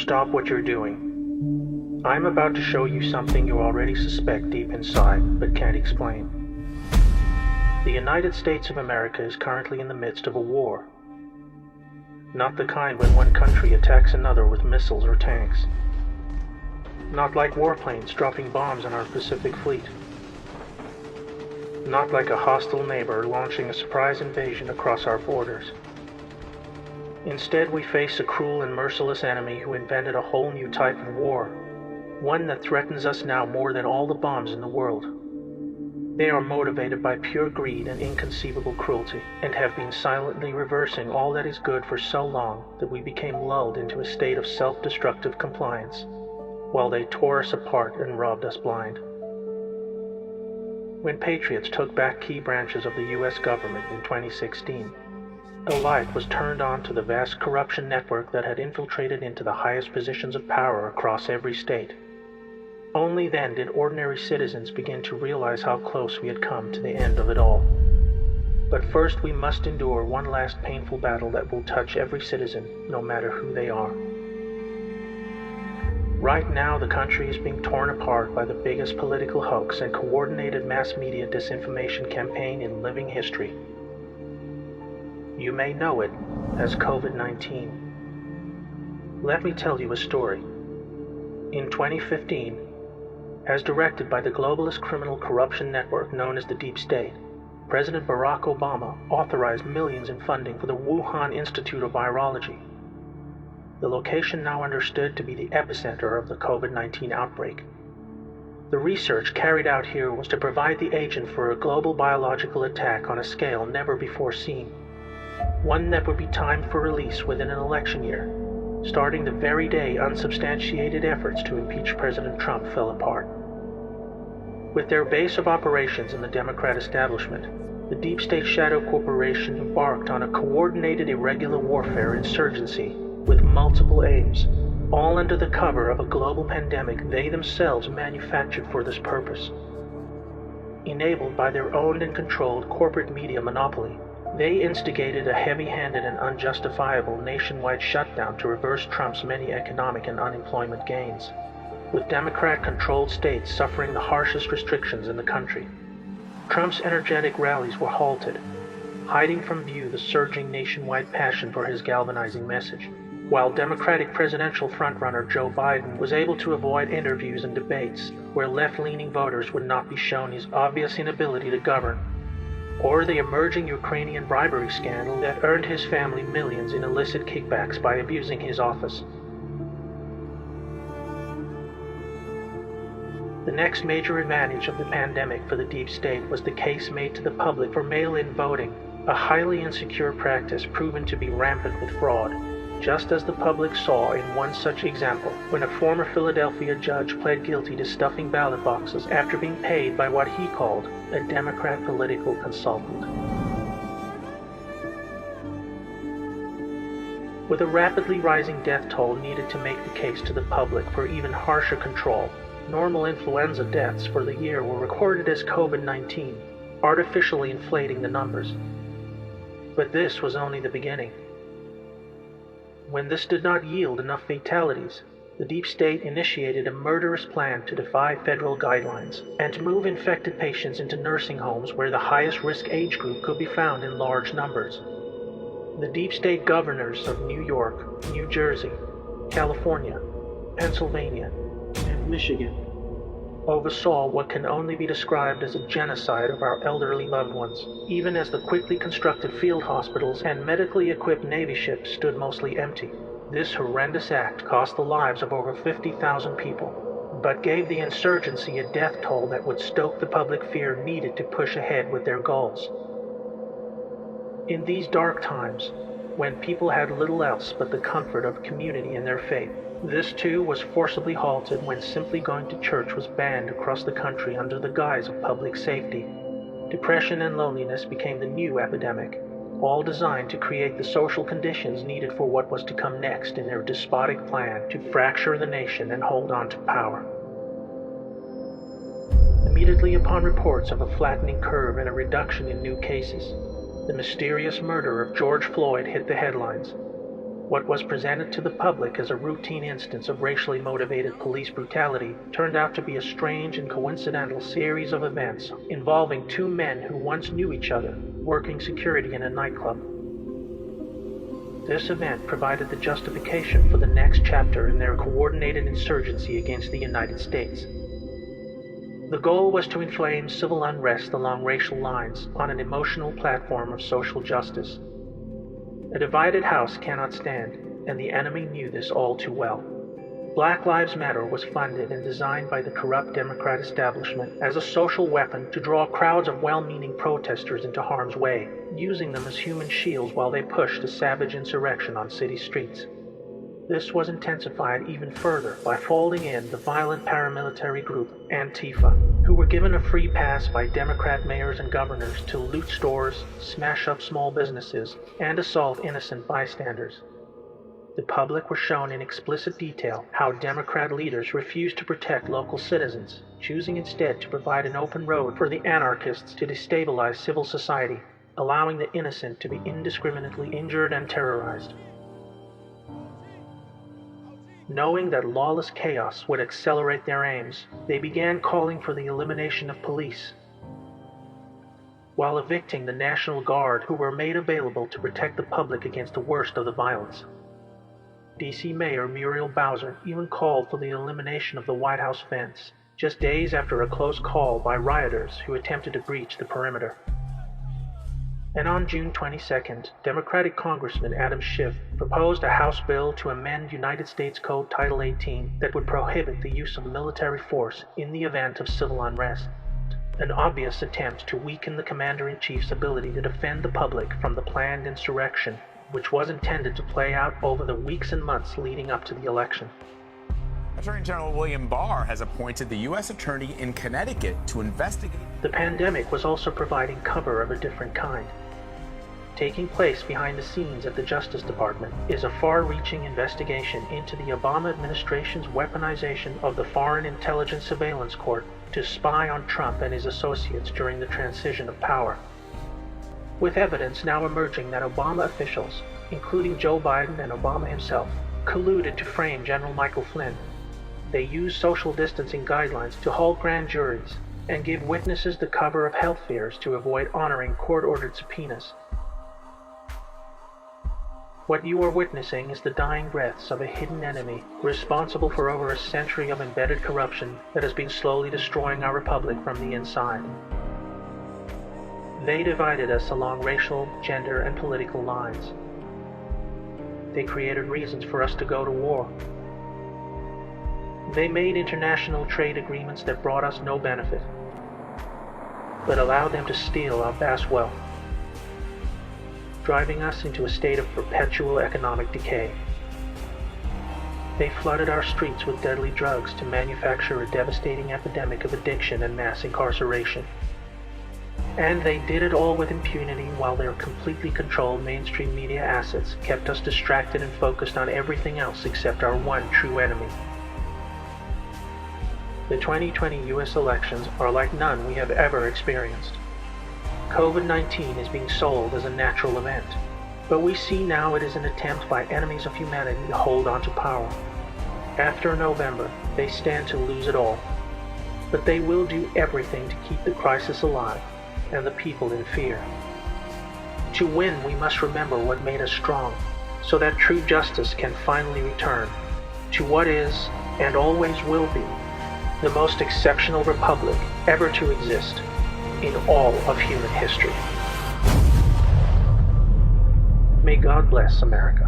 stop what you're doing. I'm about to show you something you already suspect deep inside, but can't explain. The United States of America is currently in the midst of a war. Not the kind when one country attacks another with missiles or tanks. Not like warplanes dropping bombs on our Pacific Fleet. Not like a hostile neighbor launching a surprise invasion across our borders. Instead, we face a cruel and merciless enemy who invented a whole new type of war, one that threatens us now more than all the bombs in the world. They are motivated by pure greed and inconceivable cruelty, and have been silently reversing all that is good for so long that we became lulled into a state of self-destructive compliance, while they tore us apart and robbed us blind. When patriots took back key branches of the U.S. government in 2016, a light was turned on to the vast corruption network that had infiltrated into the highest positions of power across every state. Only then did ordinary citizens begin to realize how close we had come to the end of it all. But first we must endure one last painful battle that will touch every citizen, no matter who they are. Right now, the country is being torn apart by the biggest political hoax and coordinated mass media disinformation campaign in living history. You may know it as COVID-19. Let me tell you a story. In 2015, as directed by the globalist criminal corruption network known as the Deep State, President Barack Obama authorized millions in funding for the Wuhan Institute of Virology, the location now understood to be the epicenter of the COVID-19 outbreak. The research carried out here was to provide the agent for a global biological attack on a scale never before seen, one that would be timed for release within an election year, starting the very day unsubstantiated efforts to impeach President Trump fell apart. With their base of operations in the Democrat establishment, the Deep State Shadow Corporation embarked on a coordinated irregular warfare insurgency with multiple aims, all under the cover of a global pandemic they themselves manufactured for this purpose. Enabled by their owned and controlled corporate media monopoly, they instigated a heavy-handed and unjustifiable nationwide shutdown to reverse Trump's many economic and unemployment gains, with Democrat-controlled states suffering the harshest restrictions in the country. Trump's energetic rallies were halted, hiding from view the surging nationwide passion for his galvanizing message, while Democratic presidential frontrunner Joe Biden was able to avoid interviews and debates where left-leaning voters would not be shown his obvious inability to govern, or the emerging Ukrainian bribery scandal that earned his family millions in illicit kickbacks by abusing his office. The next major advantage of the pandemic for the Deep State was the case made to the public for mail-in voting, a highly insecure practice proven to be rampant with fraud, just as the public saw in one such example when a former Philadelphia judge pled guilty to stuffing ballot boxes after being paid by what he called a Democrat political consultant. With a rapidly rising death toll needed to make the case to the public for even harsher control, normal influenza deaths for the year were recorded as COVID-19, artificially inflating the numbers. But this was only the beginning. When this did not yield enough fatalities, the Deep State initiated a murderous plan to defy federal guidelines and to move infected patients into nursing homes where the highest risk age group could be found in large numbers. The Deep State governors of New York, New Jersey, California, Pennsylvania, and Michigan oversaw what can only be described as a genocide of our elderly loved ones, even as the quickly constructed field hospitals and medically equipped Navy ships stood mostly empty. This horrendous act cost the lives of over 50,000 people, but gave the insurgency a death toll that would stoke the public fear needed to push ahead with their goals. In these dark times, when people had little else but the comfort of community in their faith, this too was forcibly halted when simply going to church was banned across the country under the guise of public safety. Depression and loneliness became the new epidemic, all designed to create the social conditions needed for what was to come next in their despotic plan to fracture the nation and hold on to power. Immediately upon reports of a flattening curve and a reduction in new cases, the mysterious murder of George Floyd hit the headlines. What was presented to the public as a routine instance of racially motivated police brutality turned out to be a strange and coincidental series of events involving two men who once knew each other, working security in a nightclub. This event provided the justification for the next chapter in their coordinated insurgency against the United States. The goal was to inflame civil unrest along racial lines on an emotional platform of social justice. A divided house cannot stand, and the enemy knew this all too well. Black Lives Matter was funded and designed by the corrupt Democrat establishment as a social weapon to draw crowds of well-meaning protesters into harm's way, using them as human shields while they pushed a savage insurrection on city streets. This was intensified even further by folding in the violent paramilitary group Antifa, who were given a free pass by Democrat mayors and governors to loot stores, smash up small businesses, and assault innocent bystanders. The public were shown in explicit detail how Democrat leaders refused to protect local citizens, choosing instead to provide an open road for the anarchists to destabilize civil society, allowing the innocent to be indiscriminately injured and terrorized. Knowing that lawless chaos would accelerate their aims, they began calling for the elimination of police, while evicting the National Guard, who were made available to protect the public against the worst of the violence. D.C. Mayor Muriel Bowser even called for the elimination of the White House fence, just days after a close call by rioters who attempted to breach the perimeter. And on June 22nd, Democratic Congressman Adam Schiff proposed a House bill to amend United States Code Title 18 that would prohibit the use of military force in the event of civil unrest, an obvious attempt to weaken the Commander-in-Chief's ability to defend the public from the planned insurrection, which was intended to play out over the weeks and months leading up to the election. Attorney General William Barr has appointed the U.S. Attorney in Connecticut to investigate. The pandemic was also providing cover of a different kind. Taking place behind the scenes at the Justice Department is a far-reaching investigation into the Obama administration's weaponization of the Foreign Intelligence Surveillance Court to spy on Trump and his associates during the transition of power. With evidence now emerging that Obama officials, including Joe Biden and Obama himself, colluded to frame General Michael Flynn, they used social distancing guidelines to hold grand juries and give witnesses the cover of health fears to avoid honoring court-ordered subpoenas. What you are witnessing is the dying breaths of a hidden enemy responsible for over a century of embedded corruption that has been slowly destroying our republic from the inside. They divided us along racial, gender, and political lines. They created reasons for us to go to war. They made international trade agreements that brought us no benefit, but allowed them to steal our vast wealth, driving us into a state of perpetual economic decay. They flooded our streets with deadly drugs to manufacture a devastating epidemic of addiction and mass incarceration. And they did it all with impunity while their completely controlled mainstream media assets kept us distracted and focused on everything else except our one true enemy. The 2020 U.S. elections are like none we have ever experienced. COVID-19 is being sold as a natural event, but we see now it is an attempt by enemies of humanity to hold on to power. After November, they stand to lose it all, but they will do everything to keep the crisis alive and the people in fear. To win, we must remember what made us strong, so that true justice can finally return to what is, and always will be, the most exceptional republic ever to exist in all of human history. May God bless America.